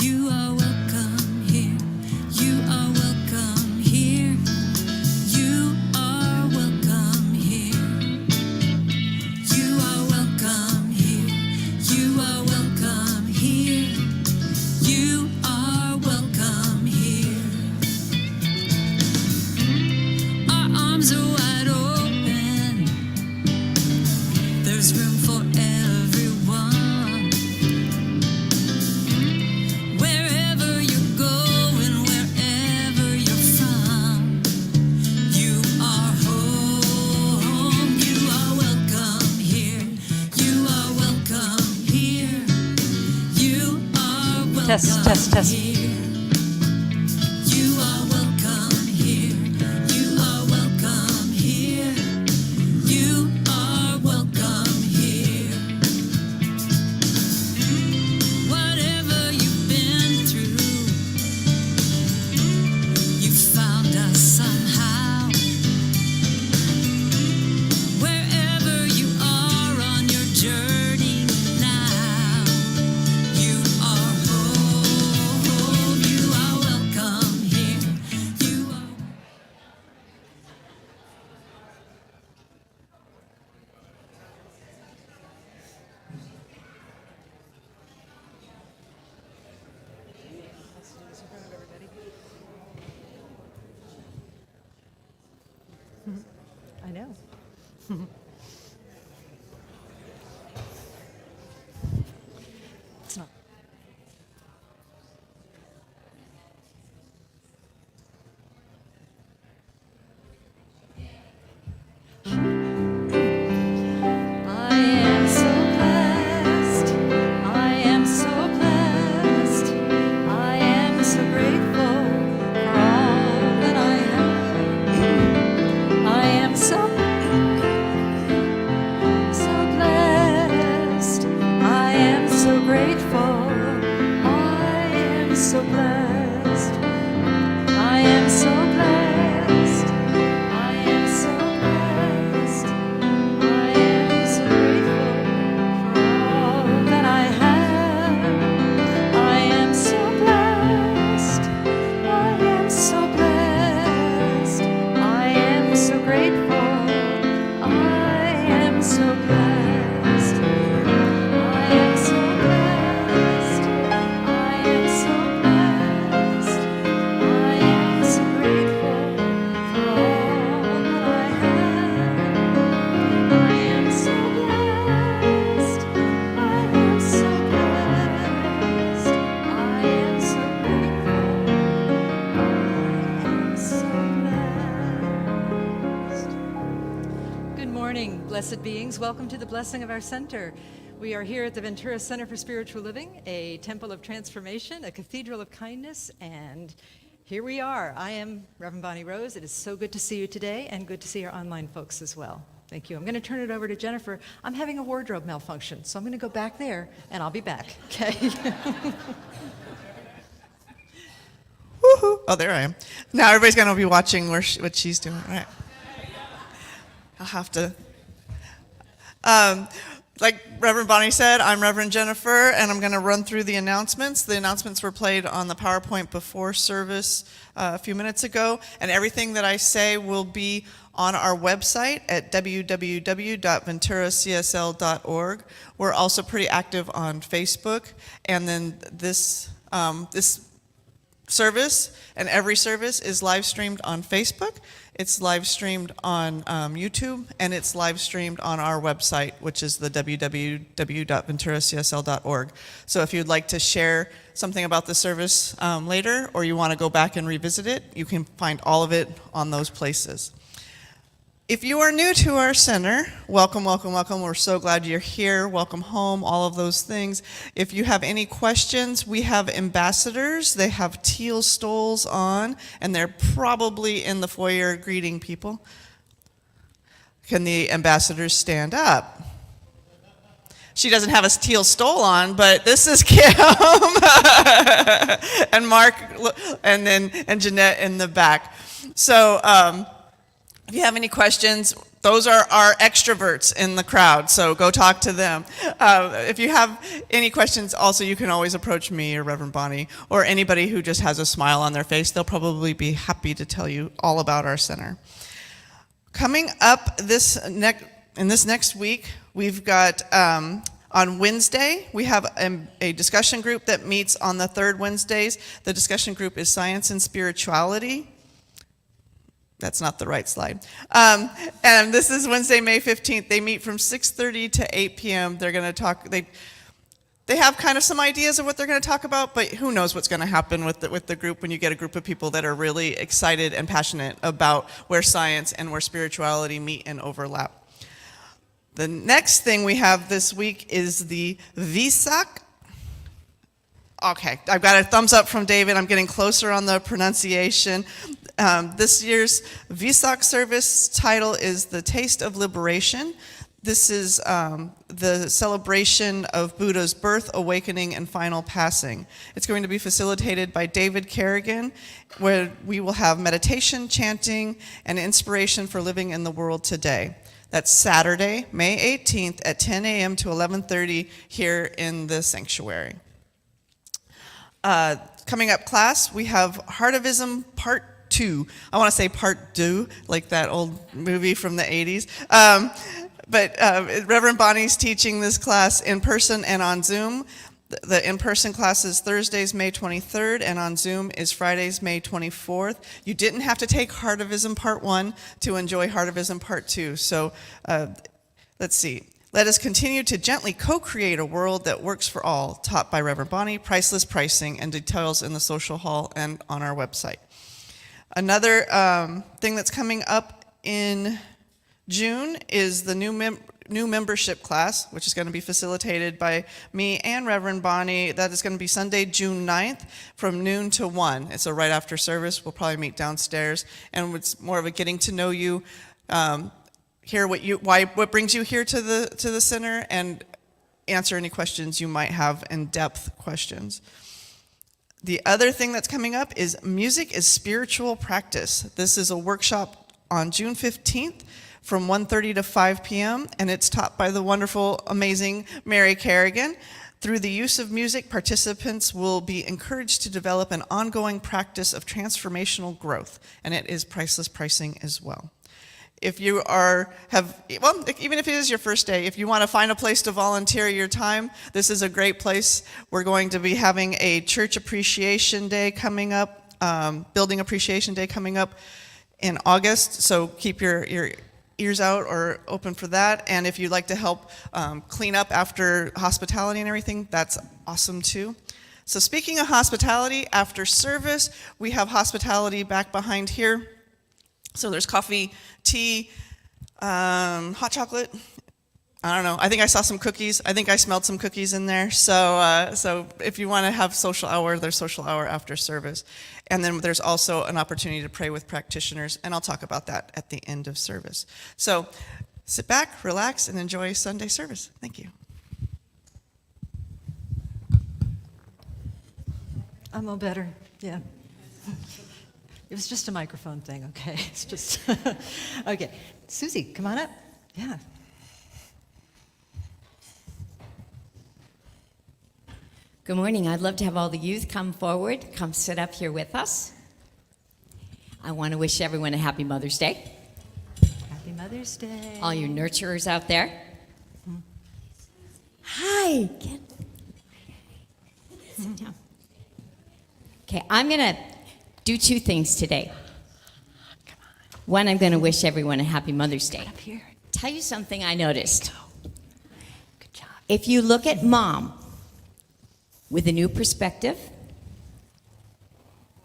You are welcome here. You are welcome here. You are welcome here. You are welcome here. You are welcome here. You are welcome here. Our arms are wide open. There's room for everyone. Wherever you're going, wherever you're from, you are home. You are welcome here. You are welcome here. You are welcome Test. here. You are welcome here. You are welcome here. You are welcome here. Whatever you've been through, you found us somehow. Wherever you are on your journey now, you are home. You are welcome here. You are. I know. It's not. I am so blessed. I am so blessed. I am so grateful for all that I have. I am so blessed. I am so grateful. I am so blessed. I am so blessed. I am so blessed. I am so grateful for all that I have. I am so blessed. I am so blessed. I am so grateful. I am so blessed. I am so blessed. I am so blessed. I am so grateful for all that I have. I am so blessed. I am so blessed. I am so grateful. I am so blessed. Good morning, blessed beings. Welcome to the blessing of our center. We are here at the Ventura Center for Spiritual Living, a temple of transformation, a cathedral of kindness, and here we are. I am Reverend Bonnie Rose. It is so good to see you today, and good to see our online folks as well. Thank you. I'm going to turn it over to Jennifer. I'm having a wardrobe malfunction, so I'm going to go back there, and I'll be back. Okay? Woohoo! Oh, there I am. Now everybody's going to be watching what she's doing. All right. I'll have to. Like Reverend Bonnie said, I'm Reverend Jennifer, and I'm going to run through the announcements. The announcements were played on the PowerPoint before service a few minutes ago, and everything that I say will be on our website at www.venturacsl.org. We're also pretty active on Facebook, and then this service and every service is live streamed on Facebook. It's live streamed on YouTube, and it's live streamed on our website, which is the www.venturacsl.org. So if you'd like to share something about the service later, or you want to go back and revisit it, you can find all of it on those places. If you are new to our center, welcome, welcome, welcome. We're so glad you're here. Welcome home, all of those things. If you have any questions, we have ambassadors. They have teal stoles on, and they're probably in the foyer greeting people. Can the ambassadors stand up? She doesn't have a teal stole on, but this is Kim and Mark, and Jeanette in the back. So if you have any questions, Those are our extroverts in the crowd, so go talk to them. If you have any questions, also you can always approach me or Reverend Bonnie or anybody who just has a smile on their face. They'll probably be happy to tell you all about our center. Coming up in this next week, we've got on Wednesday, we have a discussion group that meets on the third Wednesdays. The discussion group is Science and Spirituality. That's not the right slide. And this is Wednesday, May 15th. They meet from 6:30 to 8 p.m. They're going to talk. They have kind of some ideas of what they're going to talk about, but who knows what's going to happen with the group when you get a group of people that are really excited and passionate about where science and where spirituality meet and overlap. The next thing we have this week is the VSAC. Okay, I've got a thumbs up from David. I'm getting closer on the pronunciation. This year's VSOC service title is The Taste of Liberation. This is the celebration of Buddha's birth, awakening, and final passing. It's going to be facilitated by David Kerrigan, where we will have meditation, chanting, and inspiration for living in the world today. That's Saturday, May 18th at 10 a.m. to 11:30 here in the sanctuary. Coming up class, we have Heartivism Part 2. I want to say Part 2, like that old movie from the 80s. But Reverend Bonnie's teaching this class in person and on Zoom. The in-person class is Thursdays, May 23rd, and on Zoom is Fridays, May 24th. You didn't have to take Heartivism Part 1 to enjoy Heartivism Part 2. So let's see. Let us continue to gently co-create a world that works for all, taught by Reverend Bonnie, priceless pricing, and details in the social hall and on our website. Another thing that's coming up in June is the new membership class, which is going to be facilitated by me and Reverend Bonnie. That is going to be Sunday, June 9th from noon to 1. And so right after service, we'll probably meet downstairs. And it's more of a getting to know you, hear what brings you here to the center, and answer any questions you might have, in-depth questions. The other thing that's coming up is Music is Spiritual Practice. This is a workshop on June 15th from 1:30 to 5 p.m., and it's taught by the wonderful, amazing Mary Kerrigan. Through the use of music, participants will be encouraged to develop an ongoing practice of transformational growth, and it is priceless pricing as well. If you even if it is your first day, if you want to find a place to volunteer your time, this is a great place. We're going to be having a Church Appreciation Day coming up, Building Appreciation Day coming up in August, so keep your ears out or open for that. And if you'd like to help clean up after hospitality and everything, that's awesome too. So speaking of hospitality, after service, we have hospitality back behind here. So there's coffee, tea, hot chocolate. I don't know. I think I saw some cookies. I think I smelled some cookies in there. So if you want to have social hour, there's social hour after service. And then there's also an opportunity to pray with practitioners, and I'll talk about that at the end of service. So sit back, relax, and enjoy Sunday service. Thank you. I'm all better, yeah. It was just a microphone thing, okay? It's just, okay. Susie, come on up. Yeah. Good morning. I'd love to have all the youth come forward, come sit up here with us. I want to wish everyone a happy Mother's Day. Happy Mother's Day. All your nurturers out there. Hi. Sit down. Okay, I'm going to do two things today. One, I'm going to wish everyone a happy Mother's Day. Up here. Tell you something I noticed. Good job. If you look at Mom with a new perspective,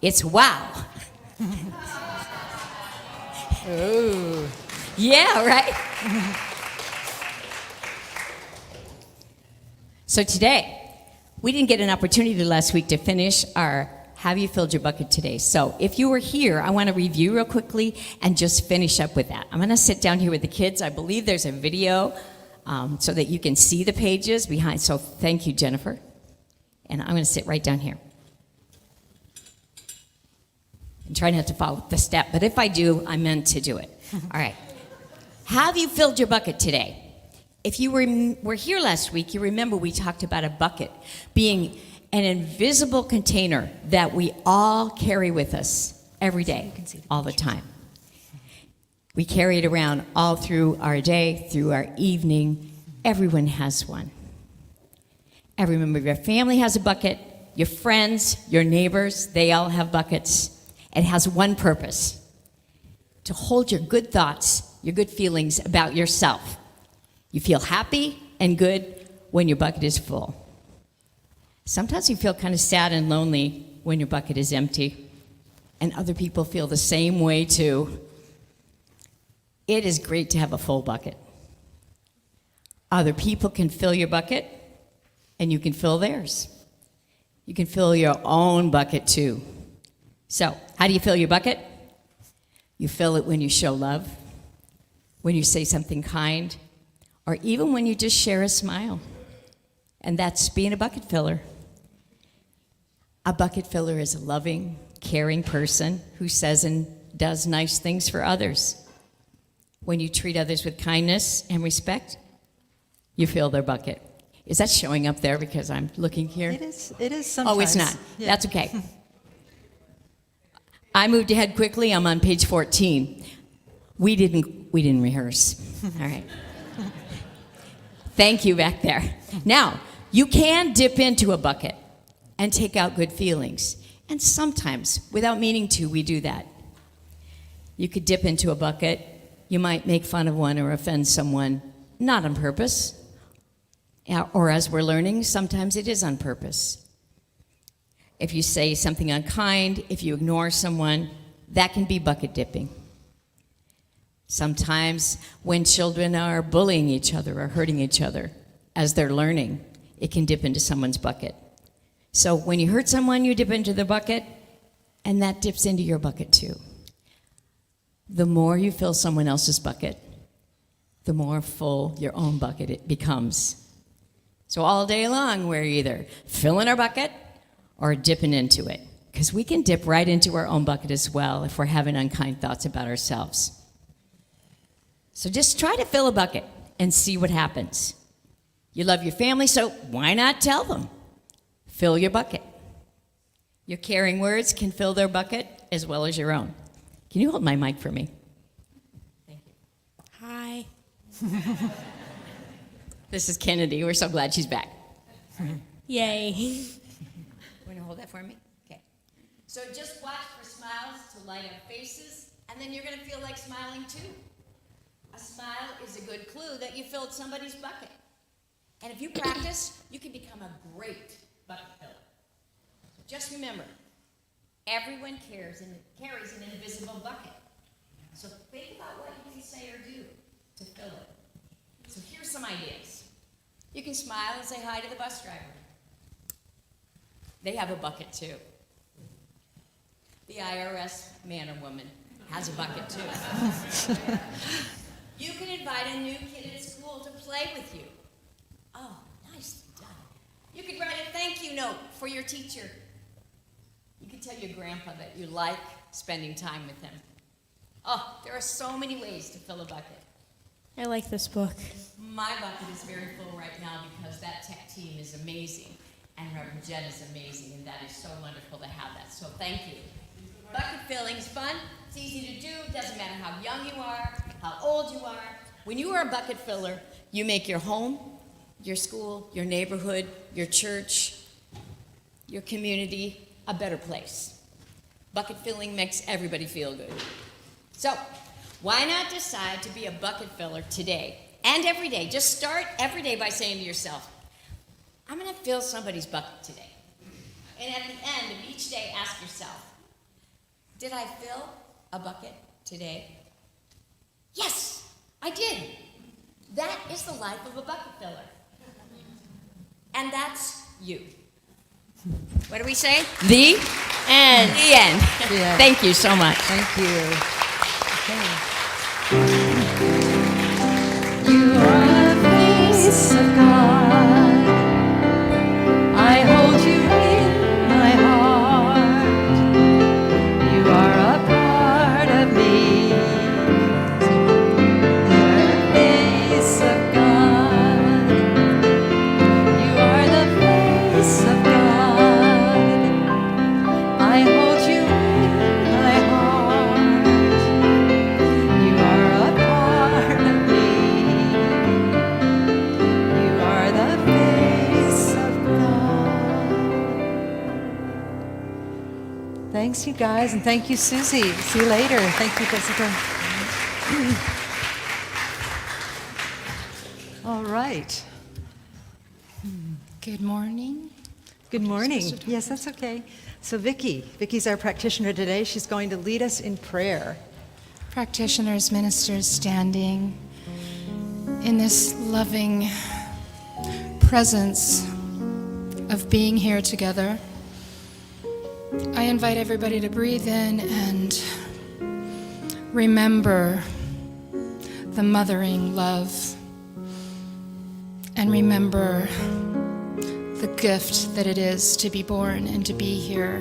it's wow. Oh. Yeah, right? So today, we didn't get an opportunity last week to finish our Have You Filled Your Bucket today. So if you were here, I want to review real quickly and just finish up with that. I'm going to sit down here with the kids. I believe there's a video so that you can see the pages behind. So thank you, Jennifer. And I'm going to sit right down here. And try not to follow the step, but if I do, I meant to do it. All right. Have you filled your bucket today? If you were here last week, you remember we talked about a bucket being an invisible container that we all carry with us every day, all the time. We carry it around all through our day, through our evening. Everyone has one. Every member of your family has a bucket. Your friends, your neighbors, they all have buckets. It has one purpose: to hold your good thoughts, your good feelings about yourself. You feel happy and good when your bucket is full. Sometimes you feel kind of sad and lonely when your bucket is empty, and other people feel the same way too. It is great to have a full bucket. Other people can fill your bucket, and you can fill theirs. You can fill your own bucket too. So, how do you fill your bucket? You fill it when you show love, when you say something kind, or even when you just share a smile. And that's being a bucket filler. A bucket filler is a loving, caring person who says and does nice things for others. When you treat others with kindness and respect, you fill their bucket. Is that showing up there because I'm looking here? It is sometimes. Oh, it's not. Yeah. That's okay. I moved ahead quickly. I'm on page 14. We didn't rehearse. All right. Thank you back there. Now, you can dip into a bucket and take out good feelings. And sometimes, without meaning to, we do that. You could dip into a bucket. You might make fun of one or offend someone, not on purpose. Or as we're learning, sometimes it is on purpose. If you say something unkind, if you ignore someone, that can be bucket dipping. Sometimes when children are bullying each other or hurting each other as they're learning, it can dip into someone's bucket. So when you hurt someone, you dip into the bucket, and that dips into your bucket too. The more you fill someone else's bucket, the more full your own bucket it becomes. So all day long, we're either filling our bucket or dipping into it, because we can dip right into our own bucket as well if we're having unkind thoughts about ourselves. So just try to fill a bucket and see what happens. You love your family, so why not tell them? Fill your bucket. Your caring words can fill their bucket as well as your own. Can you hold my mic for me? Thank you. Hi. This is Kennedy. We're so glad she's back. Yay. Want to hold that for me? Okay. So just watch for smiles to light up faces, and then you're going to feel like smiling too. A smile is a good clue that you filled somebody's bucket. And if you practice, you can become a great bucket filler. Just remember, everyone carries an invisible bucket. So think about what you can say or do to fill it. So here's some ideas. You can smile and say hi to the bus driver. They have a bucket too. The IRS man or woman has a bucket too. You can invite a new kid at school to play with you. Oh, nicely done. You could write a thank you note for your teacher. You could tell your grandpa that you like spending time with him. Oh, there are so many ways to fill a bucket. I like this book. My bucket is very full right now because that tech team is amazing, and Reverend Jen is amazing, and that is so wonderful to have that. So thank you. Bucket filling is fun. It's easy to do. Doesn't matter how young you are, how old you are. When you are a bucket filler, you make your home, your school, your neighborhood, your church, your community a better place. Bucket filling makes everybody feel good. So, why not decide to be a bucket filler today and every day? Just start every day by saying to yourself, I'm going to fill somebody's bucket today. And at the end of each day, ask yourself, did I fill a bucket today? Yes, I did. That is the life of a bucket filler. And that's you. What do we say? The end. The end. The end. Thank you so much. Thank you. Okay. You are the face of God. I hold you in my heart. You are a part of me. Thanks, you guys, and thank you, Susie. See you later. Thank you, Jessica. All right. Good morning. Good morning. Yes, that's okay. So Vicky's our practitioner today. She's going to lead us in prayer. Practitioners, ministers standing in this loving presence of being here together. I invite everybody to breathe in and remember the mothering love and remember the gift that it is to be born and to be here.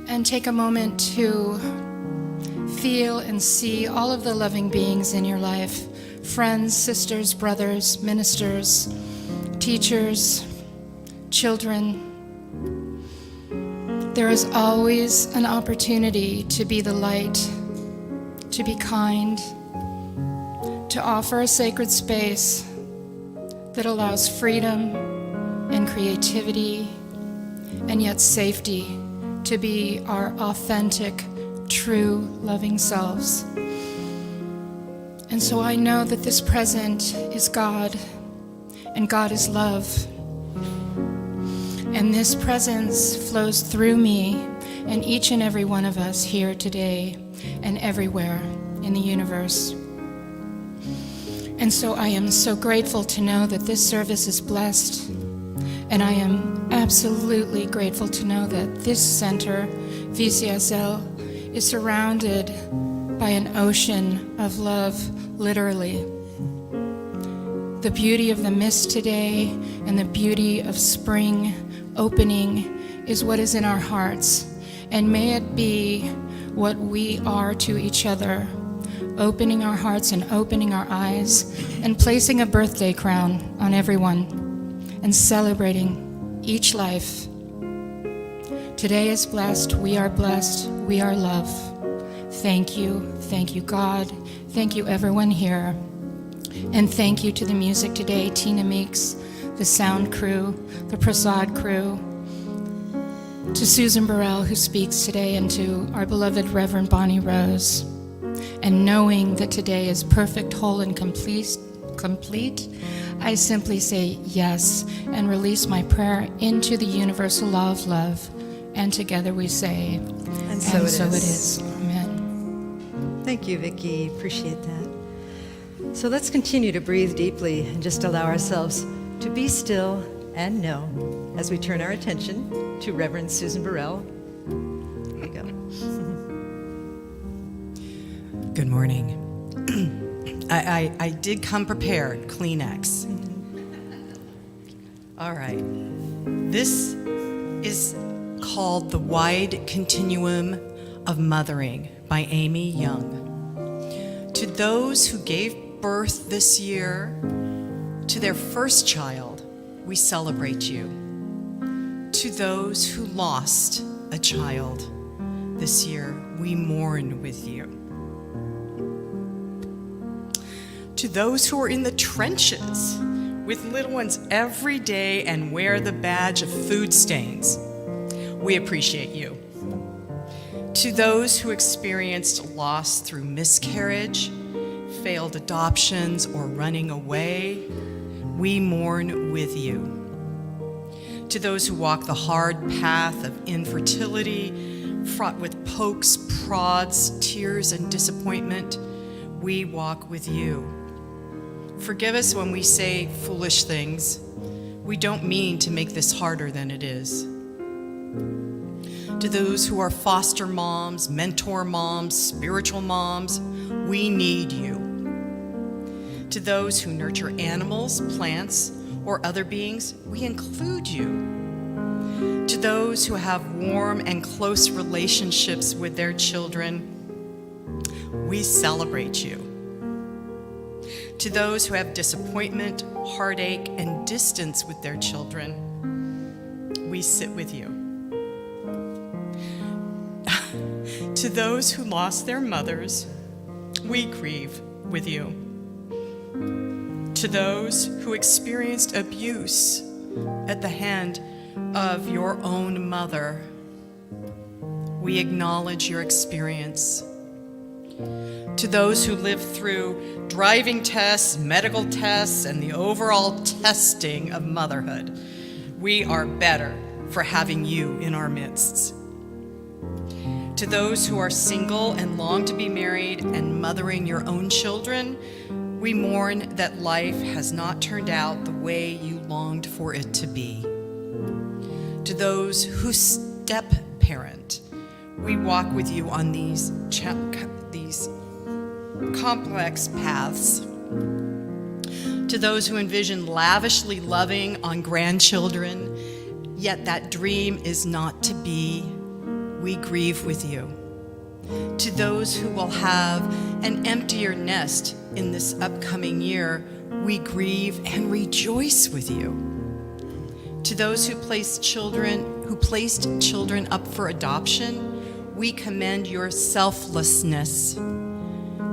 And take a moment to feel and see all of the loving beings in your life, friends, sisters, brothers, ministers, teachers, children. There is always an opportunity to be the light, to be kind, to offer a sacred space that allows freedom and creativity and yet safety to be our authentic, true, loving selves. And so I know that this present is God, and God is love. And this presence flows through me and each and every one of us here today and everywhere in the universe. And so I am so grateful to know that this service is blessed. And I am absolutely grateful to know that this center, VCSL, is surrounded by an ocean of love, literally. The beauty of the mist today and the beauty of spring opening is what is in our hearts. And may it be what we are to each other, opening our hearts and opening our eyes and placing a birthday crown on everyone and celebrating each life. Today is blessed, we are love. Thank you God, thank you everyone here. And thank you to the music today, Tina Meeks, the sound crew, the Prasad crew, to Susan Burrell who speaks today, and to our beloved Reverend Bonnie Rose. And knowing that today is perfect, whole, and complete, I simply say yes and release my prayer into the universal law of love. And together we say, And so it is. Amen. Thank you, Vicky. Appreciate that. So let's continue to breathe deeply and just allow ourselves to be still and know as we turn our attention to Reverend Susan Burrell. Here you go. Good morning. I did come prepared, Kleenex. All right. This is called The Wide Continuum of Mothering by Amy Young. To those who gave birth this year to their first child, we celebrate you. To those who lost a child this year, we mourn with you. To those who are in the trenches with little ones every day and wear the badge of food stains, we appreciate you. To those who experienced loss through miscarriage, failed adoptions, or running away, we mourn with you. To those who walk the hard path of infertility, fraught with pokes, prods, tears, and disappointment, we walk with you. Forgive us when we say foolish things. We don't mean to make this harder than it is. To those who are foster moms, mentor moms, spiritual moms, we need you. To those who nurture animals, plants, or other beings, we include you. To those who have warm and close relationships with their children, we celebrate you. To those who have disappointment, heartache, and distance with their children, we sit with you. To those who lost their mothers, we grieve with you. To those who experienced abuse at the hand of your own mother, we acknowledge your experience. To those who lived through driving tests, medical tests, and the overall testing of motherhood, we are better for having you in our midst. To those who are single and long to be married and mothering your own children, we mourn that life has not turned out the way you longed for it to be. To those who step-parent, we walk with you on these complex paths. To those who envision lavishly loving on grandchildren, yet that dream is not to be, we grieve with you. To those who will have an emptier nest in this upcoming year, we grieve and rejoice with you. To those who placed children up for adoption, we commend your selflessness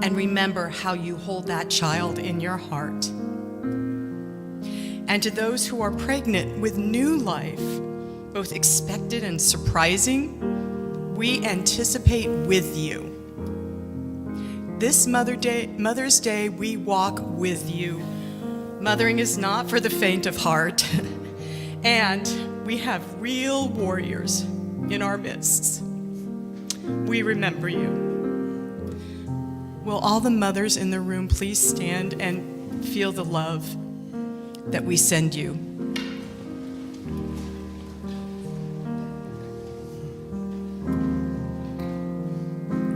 and remember how you hold that child in your heart. And to those who are pregnant with new life, both expected and surprising, we anticipate with you. This Mother's Day, we walk with you. Mothering is not for the faint of heart, and we have real warriors in our midst. We remember you. Will all the mothers in the room please stand and feel the love that we send you?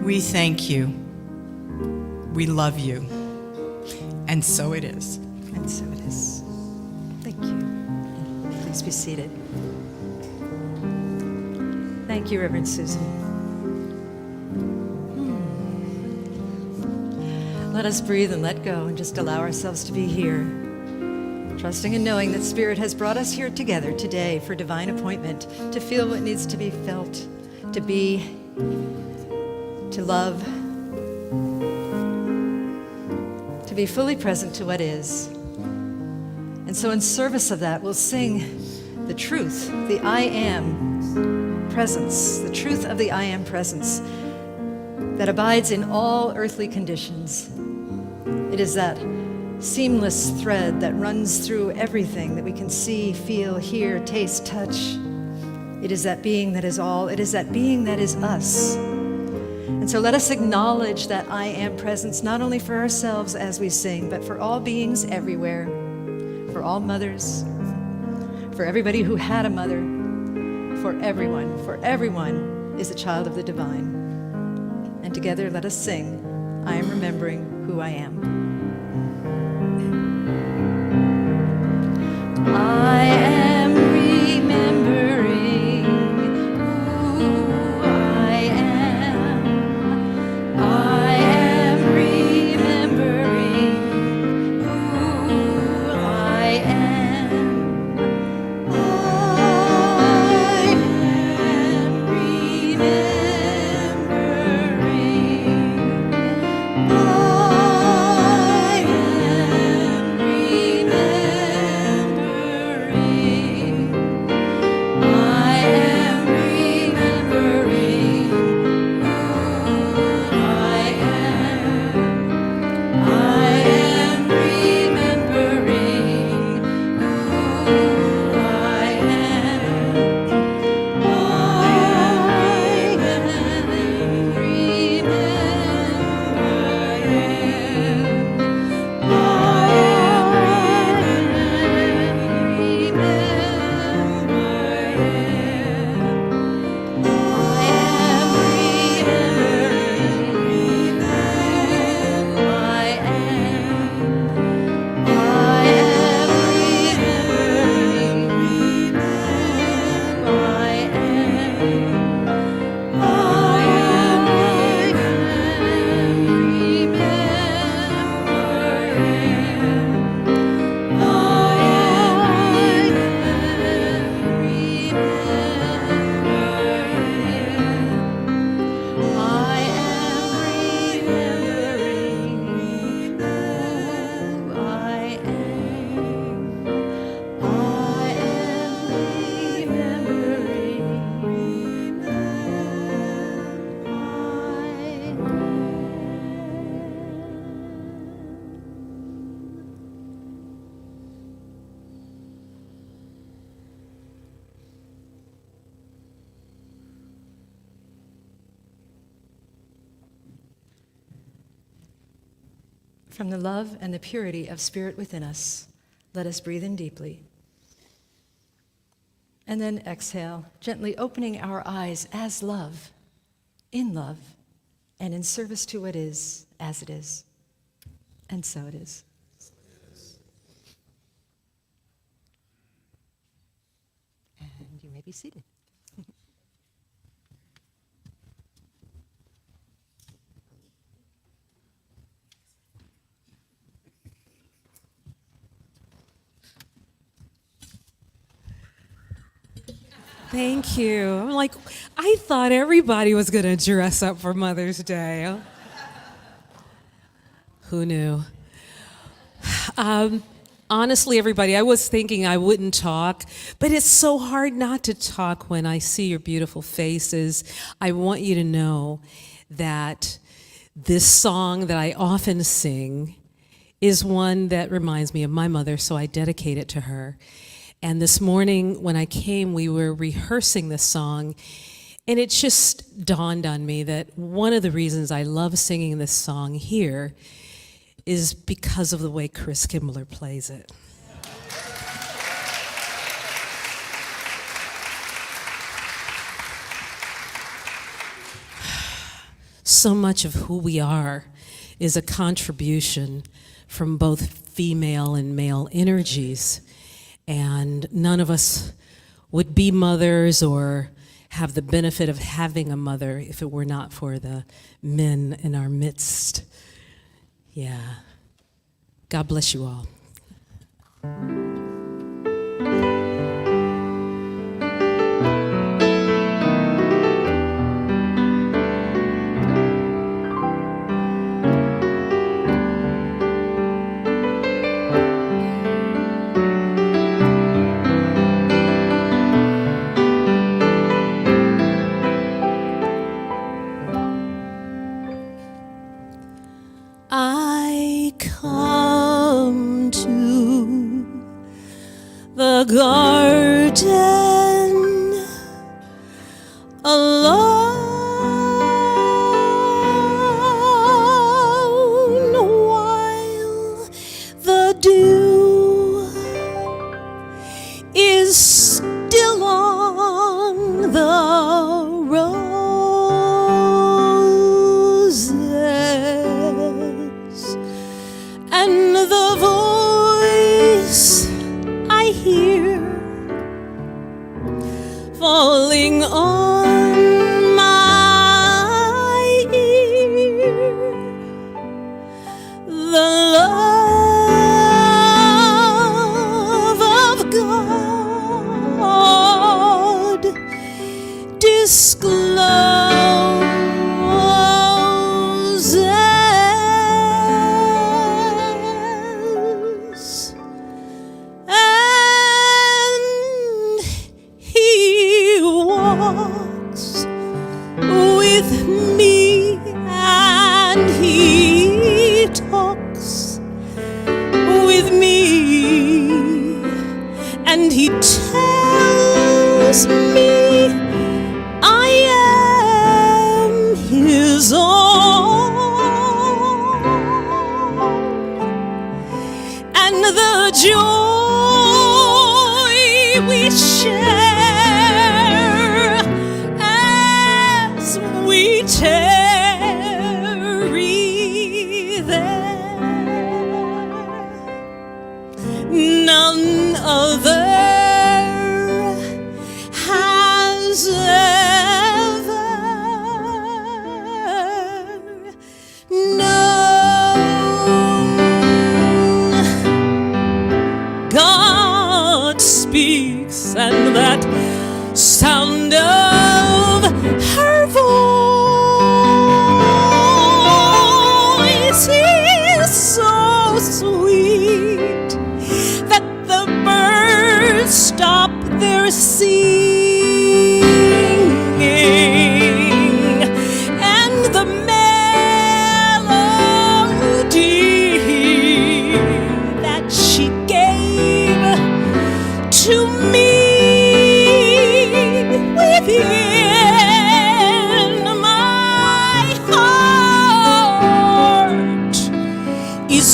We thank you. We love you. And so it is. And so it is. Thank you. Please be seated. Thank you, Reverend Susan. Let us breathe and let go and just allow ourselves to be here, trusting and knowing that Spirit has brought us here together today for divine appointment, to feel what needs to be felt, to be, to love, to be fully present to what is. And so in service of that, we'll sing the truth, the I am presence, the truth of the I am presence that abides in all earthly conditions. It is that seamless thread that runs through everything that we can see, feel, hear, taste, touch. It is that being that is all. It is that being that is us. And so let us acknowledge that I am presence, not only for ourselves as we sing, but for all beings everywhere, for all mothers, for everybody who had a mother, for everyone is a child of the divine. And together let us sing, I am remembering who I am. I am remembering who I am. I am remembering who I am. I am remembering. I am remembering. From the love and the purity of spirit within us, let us breathe in deeply. And then exhale, gently opening our eyes as love, in love, and in service to what is, as it is. And so it is. And you may be seated. Thank you. I'm like, I thought everybody was going to dress up for Mother's Day. Who knew? Honestly, everybody, I was thinking I wouldn't talk, but it's so hard not to talk when I see your beautiful faces. I want you to know that this song that I often sing is one that reminds me of my mother, so I dedicate it to her. And this morning when I came, we were rehearsing this song, and it just dawned on me that one of the reasons I love singing this song here is because of the way Chris Kimbler plays it. So much of who we are is a contribution from both female and male energies. And none of us would be mothers or have the benefit of having a mother if it were not for the men in our midst. Yeah. God bless you all. I come to the garden alone while the dew is still on the roses, and the voice I hear falling on my ear, the love of God discloses, and he walks with me, and he talks with me, and he tells me I am his own, and the joy we share as we tarry there, none other has ever known. God speaks, and that sound of her voice is so sweet that the birds stop their singing, and the melody that she gave to me within my heart is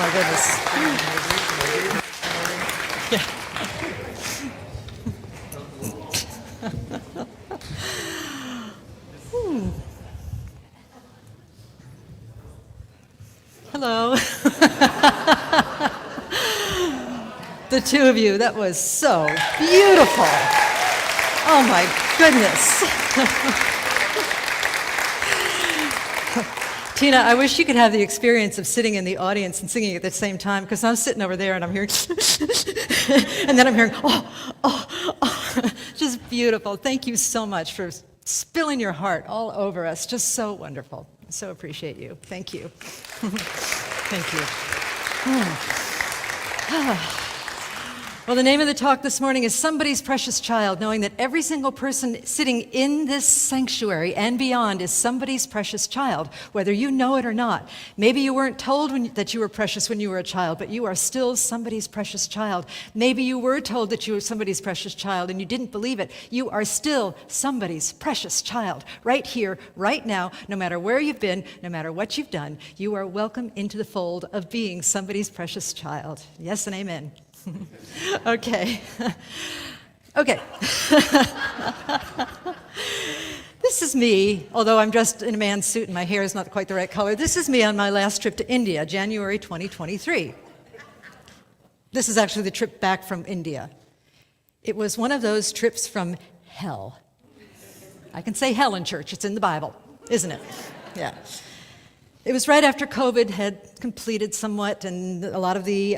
my goodness. Hello. The two of you, that was so beautiful. Oh my goodness. Tina, I wish you could have the experience of sitting in the audience and singing at the same time, because I'm sitting over there and I'm hearing, and then I'm hearing, just beautiful. Thank you so much for spilling your heart all over us. Just so wonderful. So appreciate you. Thank you. Thank you. Well, the name of the talk this morning is Somebody's Precious Child, knowing that every single person sitting in this sanctuary and beyond is somebody's precious child, whether you know it or not. Maybe you weren't told that you were precious when you were a child, but you are still somebody's precious child. Maybe you were told that you were somebody's precious child and you didn't believe it. You are still somebody's precious child. Right here, right now, no matter where you've been, no matter what you've done, you are welcome into the fold of being somebody's precious child. Yes and amen. Okay. Okay. This is me, although I'm dressed in a man's suit and my hair is not quite the right color. This is me on my last trip to India, January 2023. This is actually the trip back from India. It was one of those trips from hell. I can say hell in church, it's in the Bible, isn't it? Yeah. It was right after COVID had completed somewhat, and a lot of the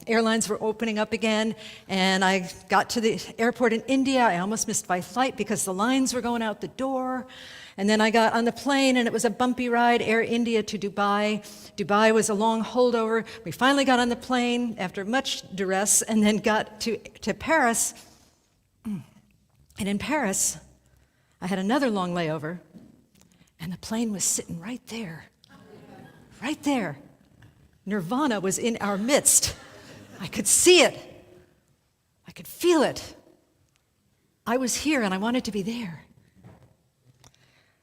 airlines were opening up again, and I got to the airport in India. I almost missed my flight because the lines were going out the door. And then I got on the plane, and it was a bumpy ride, Air India to Dubai. Dubai was a long holdover. We finally got on the plane after much duress, and then got to Paris. And in Paris, I had another long layover, and the plane was sitting right there. Right there. Nirvana was in our midst. I could see it. I could feel it. I was here and I wanted to be there.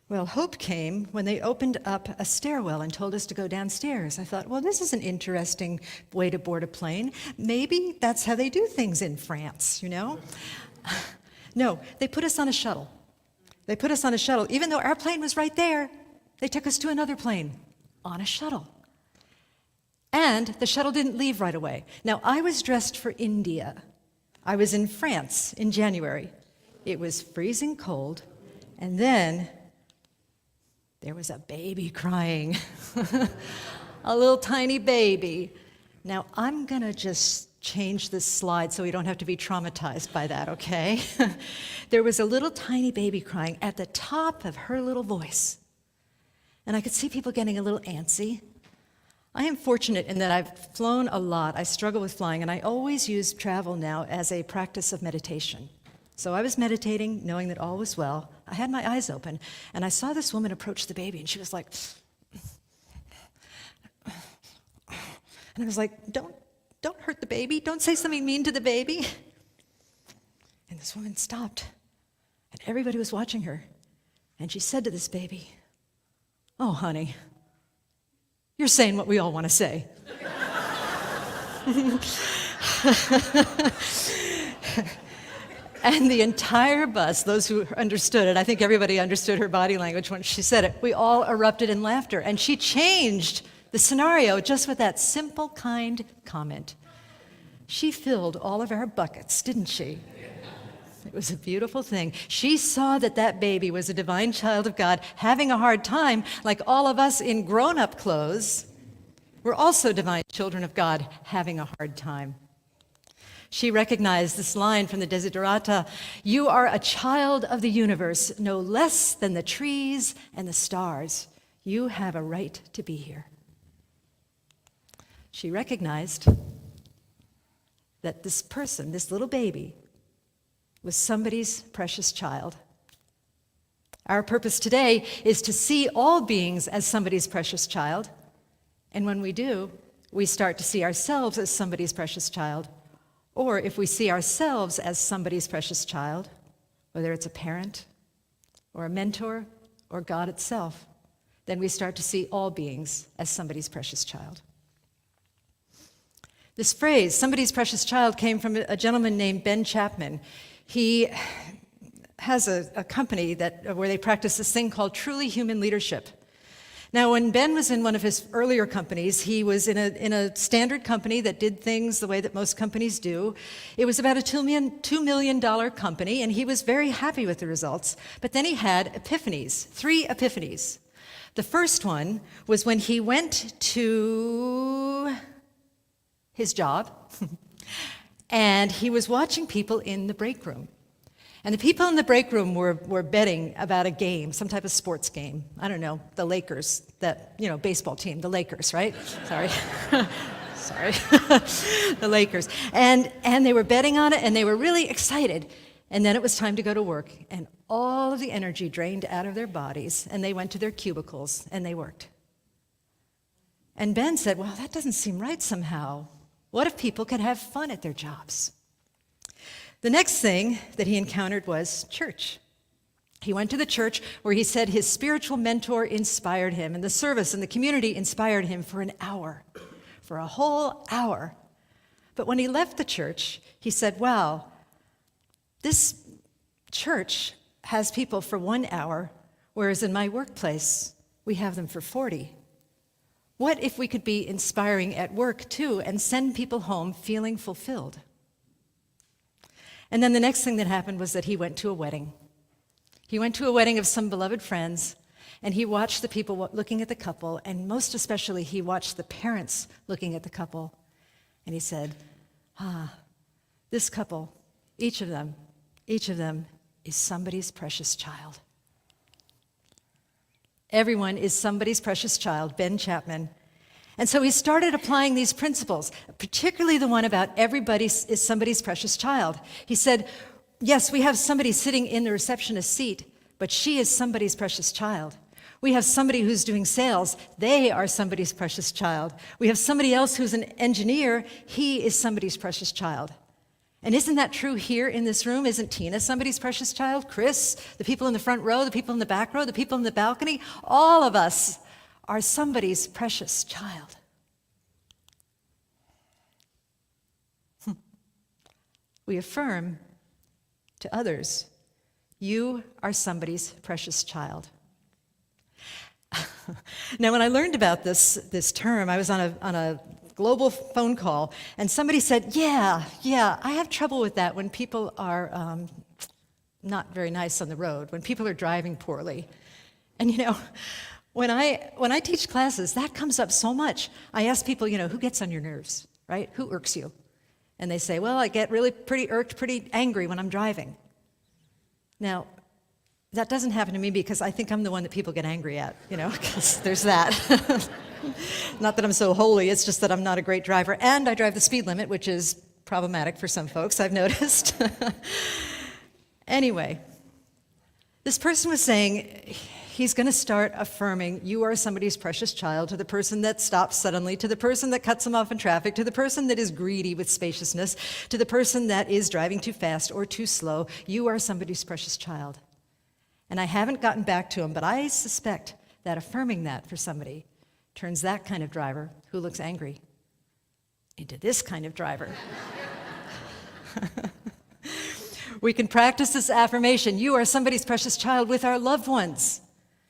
Well, hope came when they opened up a stairwell and told us to go downstairs. I thought, well, this is an interesting way to board a plane. Maybe that's how they do things in France, you know? No, they put us on a shuttle. They put us on a shuttle. Even though our plane was right there, they took us to another plane on a shuttle. And the shuttle didn't leave right away. Now, I was dressed for India. I was in France in January. It was freezing cold, and then there was a baby crying. A little tiny baby. Now, I'm gonna just change this slide so we don't have to be traumatized by that, okay? There was a little tiny baby crying at the top of her little voice. And I could see people getting a little antsy. I am fortunate in that I've flown a lot. I struggle with flying, and I always use travel now as a practice of meditation. So I was meditating, knowing that all was well. I had my eyes open, and I saw this woman approach the baby, and she was like, and I was like, don't hurt the baby. Don't say something mean to the baby. And this woman stopped, and everybody was watching her. And she said to this baby, "Oh, honey, you're saying what we all want to say." And the entire bus, those who understood it, I think everybody understood her body language when she said it, we all erupted in laughter. And she changed the scenario just with that simple, kind comment. She filled all of our buckets, didn't she? It was a beautiful thing. She saw that that baby was a divine child of God having a hard time, like all of us in grown-up clothes. We're also divine children of God having a hard time. She recognized this line from the Desiderata, "You are a child of the universe, no less than the trees and the stars. You have a right to be here." She recognized that this person, this little baby, was somebody's precious child. Our purpose today is to see all beings as somebody's precious child. And when we do, we start to see ourselves as somebody's precious child. Or if we see ourselves as somebody's precious child, whether it's a parent or a mentor or God itself, then we start to see all beings as somebody's precious child. This phrase, somebody's precious child, came from a gentleman named Ben Chapman. He has a company where they practice this thing called truly human leadership. Now, when Ben was in one of his earlier companies, he was in a standard company that did things the way that most companies do. It was about a $2 million company, and he was very happy with the results. But then he had epiphanies, 3 epiphanies. The first one was when he went to his job, and he was watching people in the break room. And the people in the break room were betting about a game, some type of sports game. I don't know, the Lakers, baseball team, the Lakers, right? Sorry. Sorry. The Lakers. And they were betting on it, and they were really excited. And then it was time to go to work, and all of the energy drained out of their bodies, and they went to their cubicles, and they worked. And Ben said, well, that doesn't seem right somehow. What if people could have fun at their jobs? The next thing that he encountered was church. He went to the church where he said his spiritual mentor inspired him, and the service and the community inspired him for an hour, for a whole hour. But when he left the church, he said, wow, this church has people for 1 hour, whereas in my workplace, we have them for 40. What if we could be inspiring at work too and send people home feeling fulfilled? And then the next thing that happened was that he went to a wedding. He went to a wedding of some beloved friends, and he watched the people looking at the couple, and most especially, he watched the parents looking at the couple. And he said, this couple, each of them is somebody's precious child. Everyone is somebody's precious child, Ben Chapman. And so he started applying these principles, particularly the one about everybody is somebody's precious child. He said, yes, we have somebody sitting in the receptionist seat, but she is somebody's precious child. We have somebody who's doing sales. They are somebody's precious child. We have somebody else who's an engineer. He is somebody's precious child. And isn't that true here in this room? Isn't Tina somebody's precious child? Chris, the people in the front row, the people in the back row, the people in the balcony, all of us are somebody's precious child. We affirm to others, you are somebody's precious child. Now, when I learned about this term, I was on a global phone call, and somebody said, yeah, I have trouble with that when people are not very nice on the road, when people are driving poorly. And when I teach classes, that comes up so much. I ask people, who gets on your nerves, right? Who irks you? And they say, well, I get really pretty irked, pretty angry when I'm driving. Now, that doesn't happen to me because I think I'm the one that people get angry at, because there's that. Not that I'm so holy, it's just that I'm not a great driver. And I drive the speed limit, which is problematic for some folks, I've noticed. Anyway, this person was saying he's going to start affirming you are somebody's precious child to the person that stops suddenly, to the person that cuts them off in traffic, to the person that is greedy with spaciousness, to the person that is driving too fast or too slow. You are somebody's precious child. And I haven't gotten back to him, but I suspect that affirming that for somebody turns that kind of driver who looks angry into this kind of driver. We can practice this affirmation, you are somebody's precious child, with our loved ones,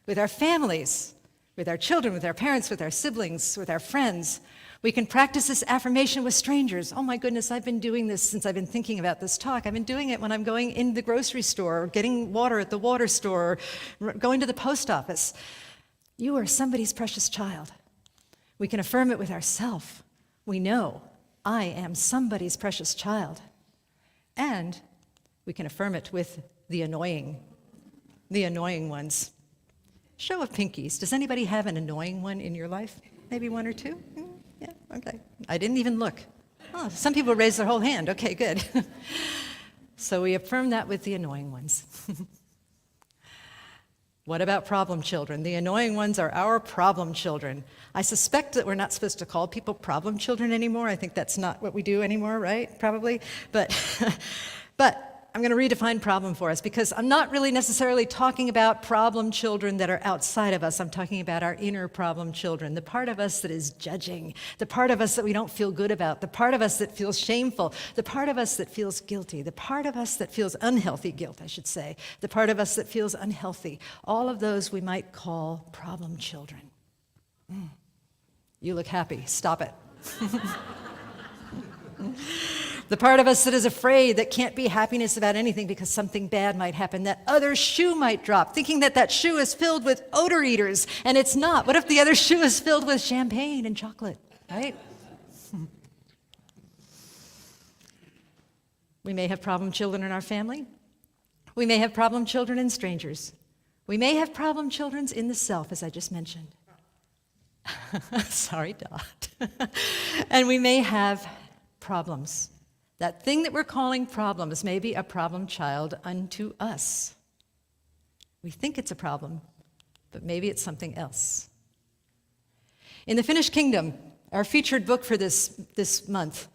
with our families, with our children, with our parents, with our siblings, with our friends. We can practice this affirmation with strangers. Oh my goodness, I've been doing this since I've been thinking about this talk. I've been doing it when I'm going in the grocery store, or getting water at the water store, or going to the post office. You are somebody's precious child. We can affirm it with ourselves. We know, I am somebody's precious child. And we can affirm it with the annoying ones. Show of pinkies. Does anybody have an annoying one in your life? Maybe one or two? Yeah, okay. I didn't even look. Oh, some people raised their whole hand. Okay, good. So we affirm that with the annoying ones. What about problem children? The annoying ones are our problem children. I suspect that we're not supposed to call people problem children anymore. I think that's not what we do anymore, right? Probably. But I'm going to redefine problem for us because I'm not really necessarily talking about problem children that are outside of us. I'm talking about our inner problem children, the part of us that is judging, the part of us that we don't feel good about, the part of us that feels shameful, the part of us that feels guilty, the part of us that feels unhealthy guilt, I should say, the part of us that feels unhealthy. All of those we might call problem children. You look happy. Stop it. The part of us that is afraid, that can't be happiness about anything because something bad might happen, that other shoe might drop, thinking that that shoe is filled with odor eaters, and it's not. What if the other shoe is filled with champagne and chocolate, right? We may have problem children in our family. We may have problem children in strangers. We may have problem children in the self, as I just mentioned. Sorry, Dot. And we may have problems. That thing that we're calling problems may be a problem child unto us. We think it's a problem, but maybe it's something else. In The Finished Kingdom, our featured book for this month,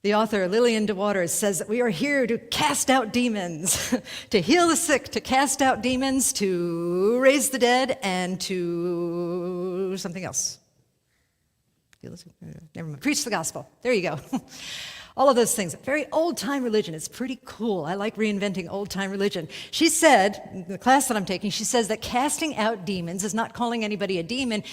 the author, Lillian DeWaters, says that we are here to cast out demons, to heal the sick, to cast out demons, to raise the dead, and to something else. Never mind. Preach the gospel. There you go. All of those things. Very old-time religion. It's pretty cool. I like reinventing old-time religion. She said, in the class that I'm taking, she says that casting out demons is not calling anybody a demon,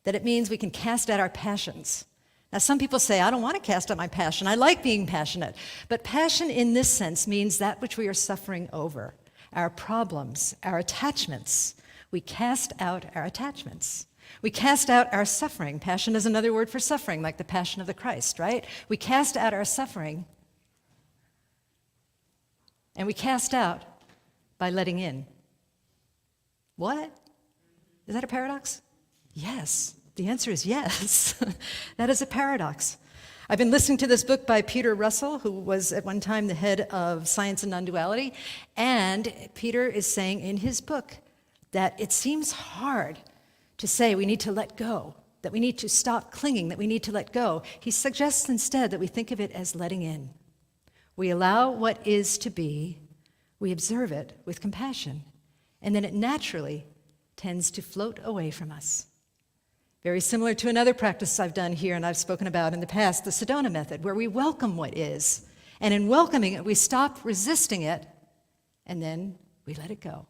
that it means we can cast out our passions. Now, some people say, I don't want to cast out my passion. I like being passionate. But passion in this sense means that which we are suffering over, our problems, our attachments. We cast out our attachments. We cast out our suffering. Passion is another word for suffering, like the passion of the Christ, right? We cast out our suffering, and we cast out by letting in. What? Is that a paradox? Yes. The answer is yes. That is a paradox. I've been listening to this book by Peter Russell, who was at one time the head of Science and Non-Duality, and Peter is saying in his book that it seems hard to say we need to let go, that we need to stop clinging, that we need to let go. He suggests instead that we think of it as letting in. We allow what is to be, we observe it with compassion, and then it naturally tends to float away from us. Very similar to another practice I've done here and I've spoken about in the past, the Sedona method, where we welcome what is. And in welcoming it, we stop resisting it, and then we let it go.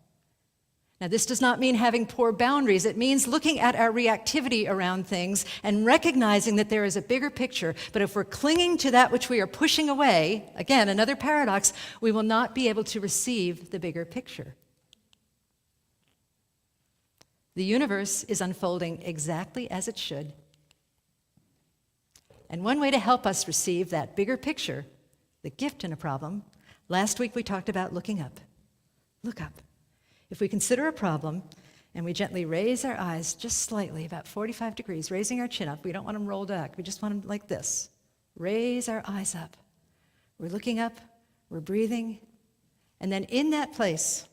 Now, this does not mean having poor boundaries. It means looking at our reactivity around things and recognizing that there is a bigger picture. But if we're clinging to that which we are pushing away, again, another paradox, we will not be able to receive the bigger picture. The universe is unfolding exactly as it should. And one way to help us receive that bigger picture, the gift in a problem, last week we talked about looking up. Look up. If we consider a problem and we gently raise our eyes just slightly, about 45 degrees, raising our chin up, we don't want them rolled back, we just want them like this. Raise our eyes up. We're looking up, we're breathing, and then in that place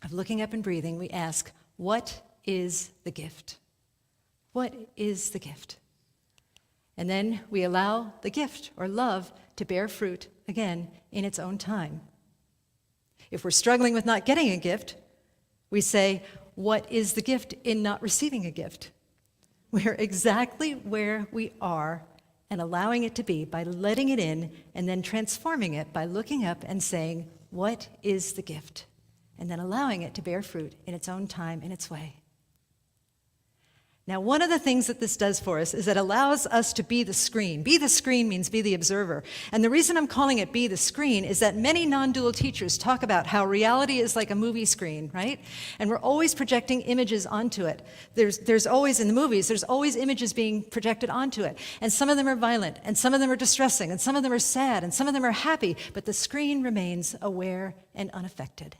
of looking up and breathing, we ask, what is the gift? What is the gift? And then we allow the gift, or love, to bear fruit, again, in its own time. If we're struggling with not getting a gift, we say, what is the gift in not receiving a gift? We're exactly where we are and allowing it to be by letting it in and then transforming it by looking up and saying, what is the gift? And then allowing it to bear fruit in its own time, in its way. Now, one of the things that this does for us is it allows us to be the screen. Be the screen means be the observer. And the reason I'm calling it be the screen is that many non-dual teachers talk about how reality is like a movie screen, right? And we're always projecting images onto it. There's always, in the movies, there's always images being projected onto it. And some of them are violent, and some of them are distressing, and some of them are sad, and some of them are happy, but the screen remains aware and unaffected.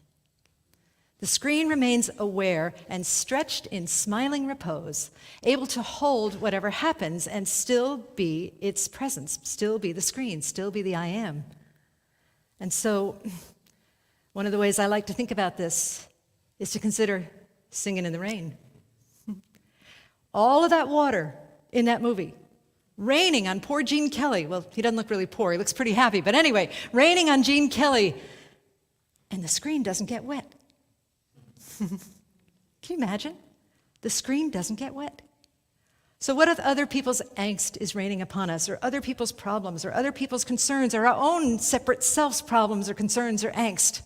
The screen remains aware and stretched in smiling repose, able to hold whatever happens and still be its presence, still be the screen, still be the I am. And so, one of the ways I like to think about this is to consider Singing in the Rain. All of that water in that movie raining on poor Gene Kelly. Well, he doesn't look really poor. He looks pretty happy. But anyway, raining on Gene Kelly, and the screen doesn't get wet. Can you imagine? The screen doesn't get wet. So what if other people's angst is raining upon us, or other people's problems, or other people's concerns, or our own separate self's problems or concerns or angst?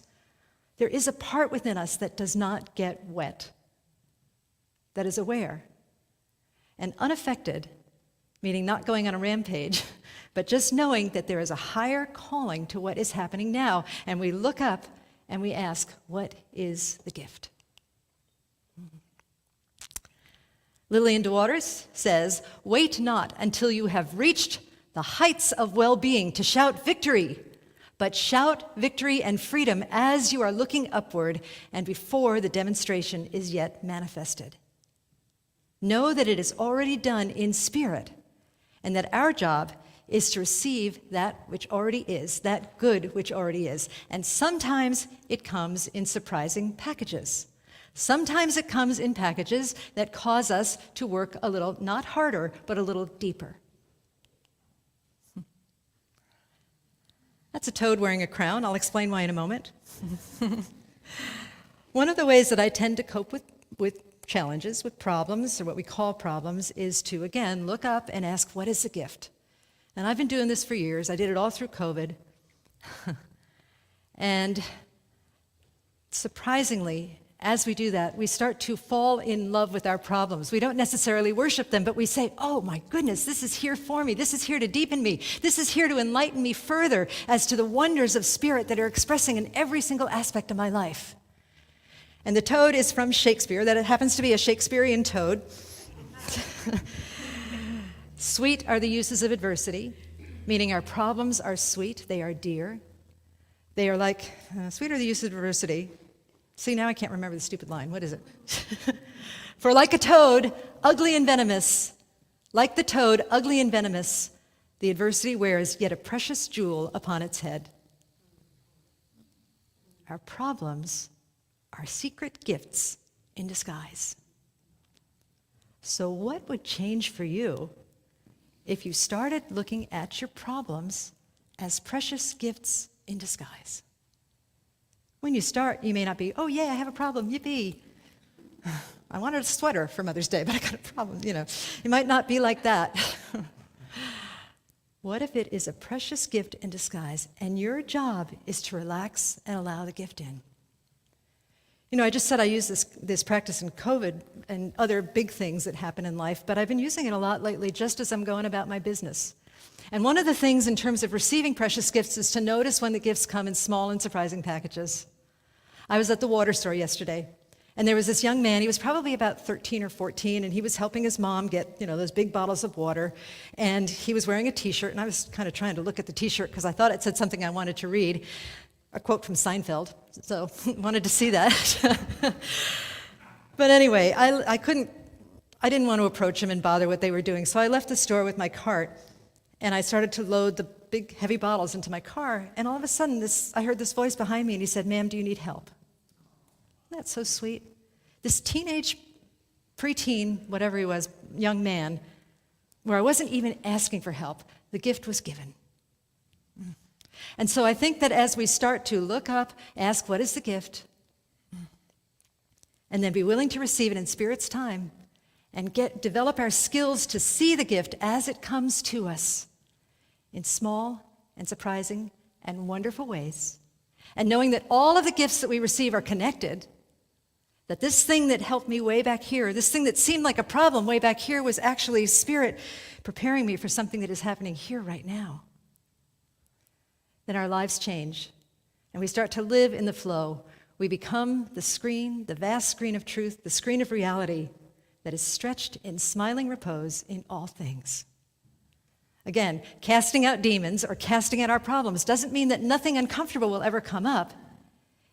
There is a part within us that does not get wet, that is aware and unaffected, meaning not going on a rampage, but just knowing that there is a higher calling to what is happening now. And we look up and we ask, what is the gift? Lillian DeWaters says, wait not until you have reached the heights of well-being to shout victory, but shout victory and freedom as you are looking upward and before the demonstration is yet manifested. Know that it is already done in spirit, and that our job is to receive that which already is, that good which already is. And sometimes it comes in surprising packages. Sometimes it comes in packages that cause us to work a little, not harder, but a little deeper. That's a toad wearing a crown. I'll explain why in a moment. One of the ways that I tend to cope with challenges, with problems, or what we call problems, is to, again, look up and ask, what is the gift? And I've been doing this for years. I did it all through COVID. And surprisingly, as we do that, we start to fall in love with our problems. We don't necessarily worship them, but we say, oh my goodness, this is here for me. This is here to deepen me. This is here to enlighten me further as to the wonders of spirit that are expressing in every single aspect of my life. And the toad is from Shakespeare, that it happens to be a Shakespearean toad. Sweet are the uses of adversity, meaning our problems are sweet, they are dear. They are like, sweet are the uses of adversity. See, now I can't remember the stupid line. What is it? For like a toad, ugly and venomous, like the toad, ugly and venomous, the adversity wears yet a precious jewel upon its head. Our problems are secret gifts in disguise. So what would change for you if you started looking at your problems as precious gifts in disguise? When you start, you may not be, oh yeah, I have a problem, yippee. I wanted a sweater for Mother's Day, but I got a problem, You might not be like that. What if it is a precious gift in disguise, and your job is to relax and allow the gift in? I just said I use this practice in COVID and other big things that happen in life, but I've been using it a lot lately just as I'm going about my business. And one of the things in terms of receiving precious gifts is to notice when the gifts come in small and surprising packages. I was at the water store yesterday, and there was this young man. He was probably about 13 or 14, and he was helping his mom get, those big bottles of water, and he was wearing a T-shirt, and I was kind of trying to look at the T-shirt because I thought it said something I wanted to read, a quote from Seinfeld, so wanted to see that. But anyway, I didn't want to approach him and bother what they were doing, so I left the store with my cart, and I started to load the big, heavy bottles into my car, and all of a sudden, I heard this voice behind me, and he said, "Ma'am, do you need help?" That's so sweet. This teenage, preteen, whatever he was, young man, where I wasn't even asking for help, the gift was given. And so I think that as we start to look up, ask, what is the gift? And then be willing to receive it in Spirit's time, and develop our skills to see the gift as it comes to us in small and surprising and wonderful ways. And knowing that all of the gifts that we receive are connected, that this thing that helped me way back here, this thing that seemed like a problem way back here, was actually Spirit preparing me for something that is happening here right now. Then our lives change, and we start to live in the flow. We become the screen, the vast screen of truth, the screen of reality that is stretched in smiling repose in all things. Again, casting out demons or casting out our problems doesn't mean that nothing uncomfortable will ever come up.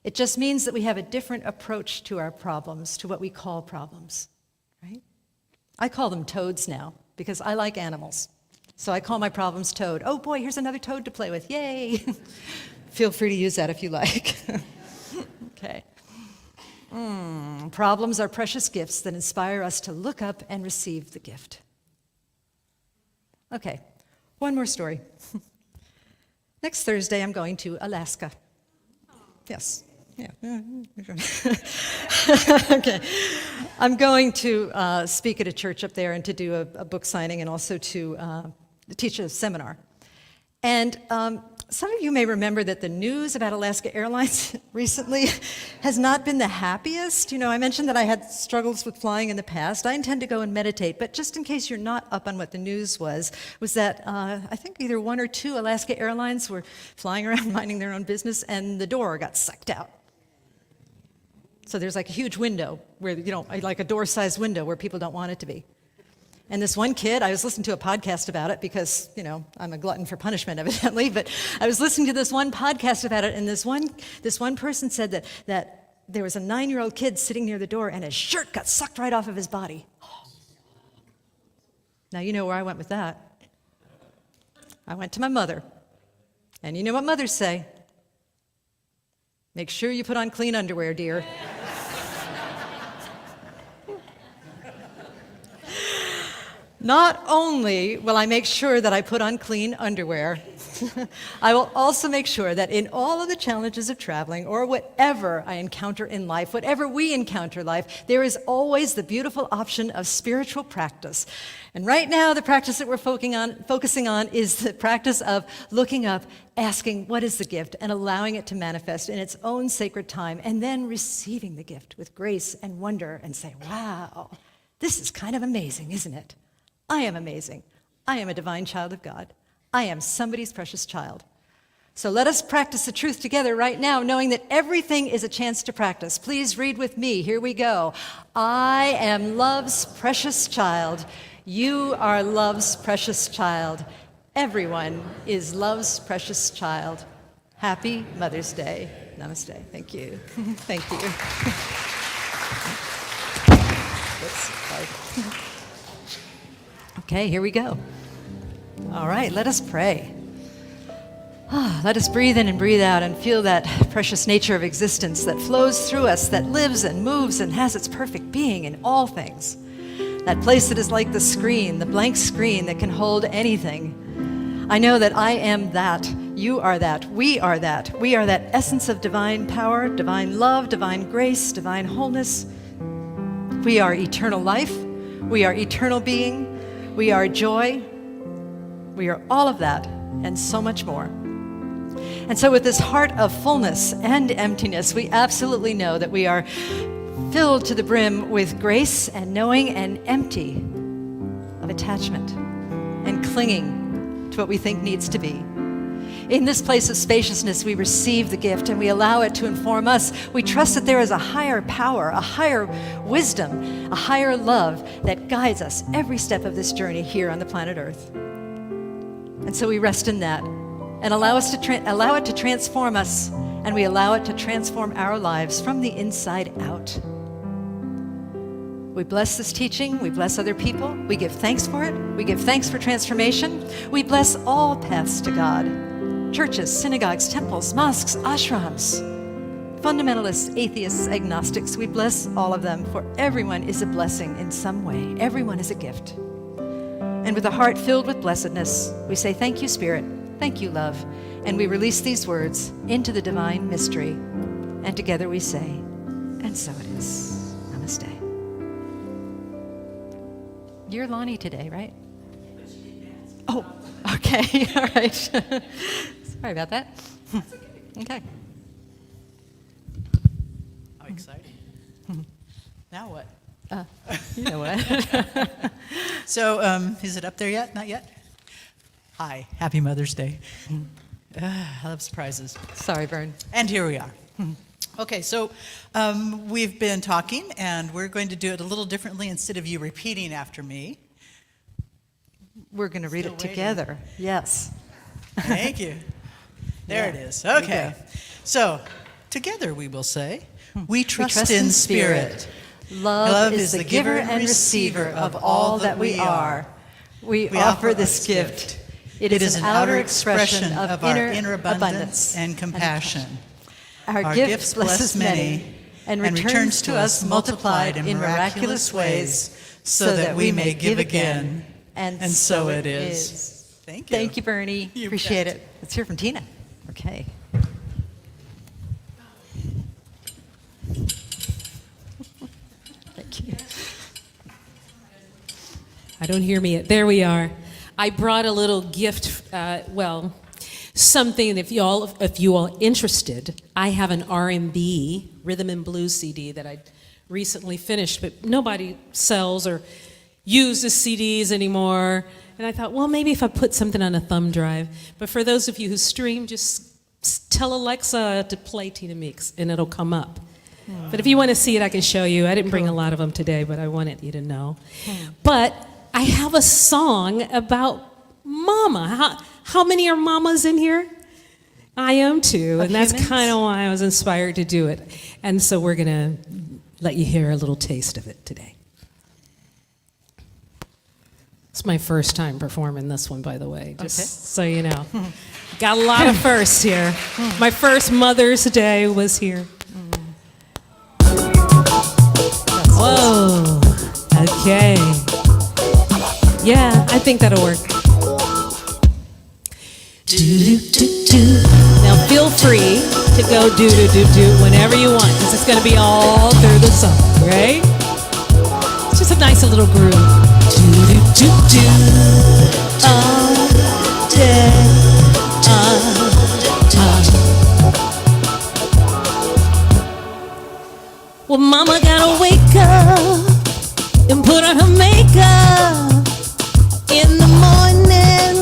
It just means that we have a different approach to our problems, to what we call problems, right? I call them toads now because I like animals. So I call my problems toad. Oh boy, here's another toad to play with, yay. Feel free to use that if you like. Okay. Problems are precious gifts that inspire us to look up and receive the gift. Okay, one more story. Next Thursday, I'm going to Alaska. Yes. Yeah. Okay. I'm going to speak at a church up there and to do a book signing and also to teach a seminar. And some of you may remember that the news about Alaska Airlines recently has not been the happiest. You know, I mentioned that I had struggles with flying in the past. I intend to go and meditate, but just in case you're not up on what the news was that I think either one or two Alaska Airlines were flying around minding their own business and the door got sucked out. So there's like a huge window where, you know, like a door-sized window where people don't want it to be. And this one kid, I was listening to a podcast about it because, you know, I'm a glutton for punishment evidently, but I was listening to this one podcast about it, and this one person said that there was a 9-year-old kid sitting near the door and his shirt got sucked right off of his body. Now you know where I went with that. I went to my mother. And you know what mothers say? Make sure you put on clean underwear, dear. Not only will I make sure that I put on clean underwear, I will also make sure that in all of the challenges of traveling or whatever I encounter in life, whatever we encounter in life, there is always the beautiful option of spiritual practice. And right now, the practice that we're focusing on is the practice of looking up, asking what is the gift, and allowing it to manifest in its own sacred time, and then receiving the gift with grace and wonder and say, wow, this is kind of amazing, isn't it? I am amazing. I am a divine child of God. I am somebody's precious child. So let us practice the truth together right now, knowing that everything is a chance to practice. Please read with me. Here we go. I am love's precious child. You are love's precious child. Everyone is love's precious child. Happy Mother's Day. Namaste. Thank you. Thank you. Oops, sorry. Okay, here we go. All right, let us pray. Let us breathe in and breathe out and feel that precious nature of existence that flows through us, that lives and moves and has its perfect being in all things. That place that is like the screen, the blank screen that can hold anything. I know that I am that. You are that. We are that. We are that essence of divine power, divine love, divine grace, divine wholeness. We are eternal life. We are eternal being. We are joy. We are all of that and so much more. And so with this heart of fullness and emptiness, we absolutely know that we are filled to the brim with grace and knowing and empty of attachment and clinging to what we think needs to be. In this place of spaciousness, we receive the gift and we allow it to inform us. We trust that there is a higher power, a higher wisdom, a higher love that guides us every step of this journey here on the planet Earth. And so we rest in that and allow it to transform us, and we allow it to transform our lives from the inside out. We bless this teaching. We bless other people. We give thanks for it. We give thanks for transformation. We bless all paths to God. Churches, synagogues, temples, mosques, ashrams, fundamentalists, atheists, agnostics. We bless all of them, for everyone is a blessing in some way. Everyone is a gift. And with a heart filled with blessedness, we say, thank you, Spirit. Thank you, love. And we release these words into the divine mystery. And together we say, and so it is. Namaste. You're Lonnie today, right? Oh, okay. All right. Sorry about that. Okay. How exciting. Now what? You know what? So, is it up there yet? Not yet? Hi, happy Mother's Day. I love surprises. Sorry, Vern. And here we are. Okay, so we've been talking, and we're going to do it a little differently. Instead of you repeating after me, We're going to read it together. Yes. thank you. There it is. Okay. So, together we will say, we trust in spirit. Love is the giver and receiver of all that we are. We offer this gift. It is an outer expression of our inner abundance and compassion. Our gift blesses many and returns to us multiplied in miraculous ways so that we may give again. And so it is. Thank you. Thank you, Bernie. You Appreciate bet. it. Let's hear from Tina. Okay. Thank you. I don't hear me yet. There we are. I brought a little gift, something if you all interested. I have an R&B, rhythm and blues CD that I recently finished, but nobody sells or uses CDs anymore. And I thought, well, maybe if I put something on a thumb drive. But for those of you who stream, just tell Alexa to play Tina Meeks, and it'll come up. But if you want to see it, I can show you. I didn't bring a lot of them today, but I wanted you to know. But I have a song about mama. How many are mamas in here? I am too, and that's kind of why I was inspired to do it. And so we're going to let you hear a little taste of it today. It's my first time performing this one, by the way, just so you know. Got a lot of firsts here. My first Mother's Day was here. Whoa, okay. Yeah, I think that'll work. Now feel free to go do whenever you want, because it's going to be all through the song, right? It's just a nice little groove. All day, Well, mama gotta wake up and put on her makeup in the morning.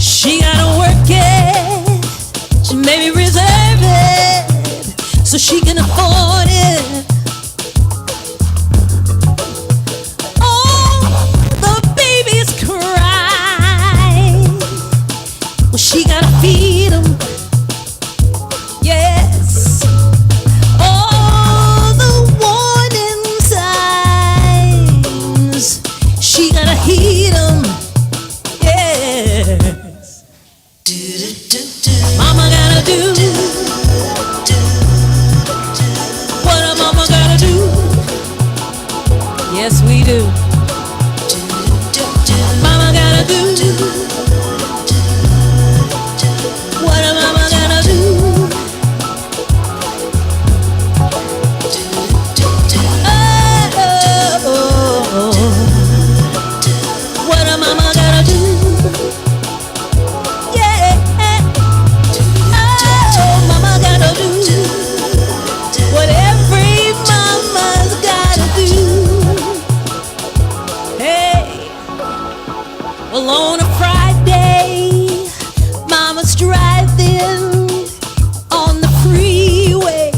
She gotta work it, she maybe reserve it so she can afford it. Oh, the babies cry. Well, she gotta feed them. Yes. All the warning signs, she gotta heed them. Yes. Mama gotta do what a mama gotta do. Yes, we do. Mama gotta do what a mama gotta do. What a mama gotta do. Yeah. Oh, mama gotta do what every mama's gotta do. Hey. Well, on a Friday, mama's driving on the freeway,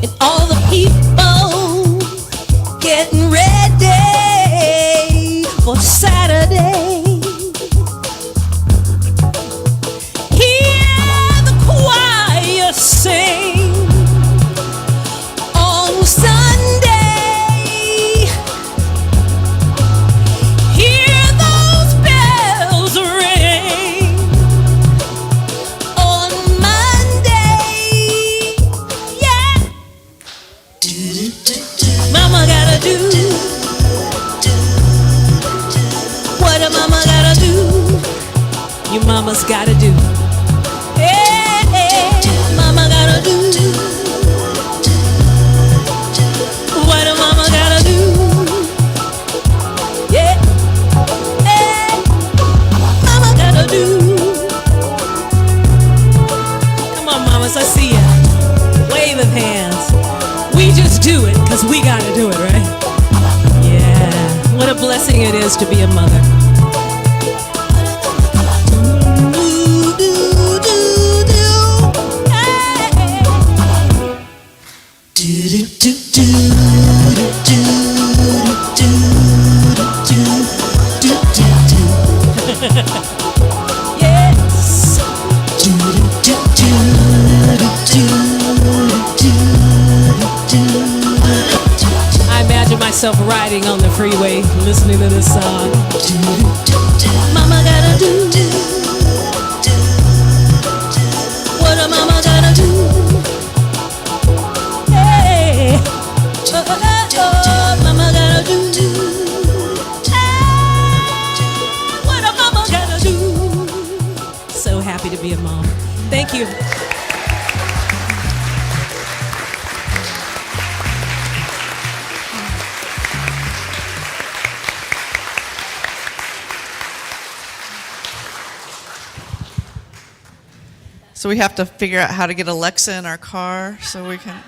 and all the people getting ready for Saturday. Hear the choir sing on Sunday. Hear those bells ring on Monday. Yeah. Mama gotta do what a mama gotta do. You mamas gotta do. Hey, mama gotta do what a mama gotta do. Yeah. Hey, mama gotta do. Come on, mamas, I see ya. Wave of hands. We just do it because we gotta do it, right? Yeah. What a blessing it is to be a mother. Yes. I imagine myself riding on the freeway listening to this song. Mama gotta do what a mama gotta do. Hey, What mama gonna do? What a mama gonna do? So happy to be a mom. Thank you. So we have to figure out how to get Alexa in our car so we can.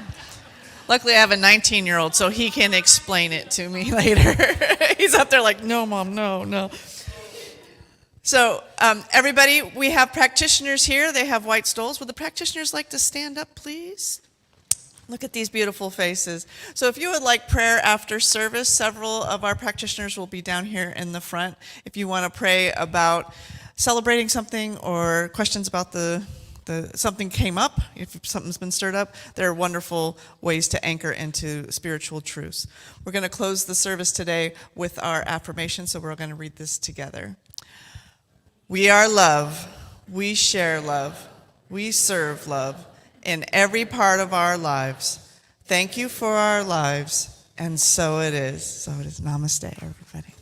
Luckily, I have a 19-year-old, so he can explain it to me later. He's up there like, no, Mom, no, no. So everybody, we have practitioners here. They have white stoles. Would the practitioners like to stand up, please? Look at these beautiful faces. So if you would like prayer after service, several of our practitioners will be down here in the front. If you want to pray about celebrating something or questions about something came up, if something's been stirred up, there are wonderful ways to anchor into spiritual truths. We're going to close the service today with our affirmation, so we're going to read this together. We are love. We share love. We serve love in every part of our lives. Thank you for our lives, and so it is. So it is. Namaste, everybody.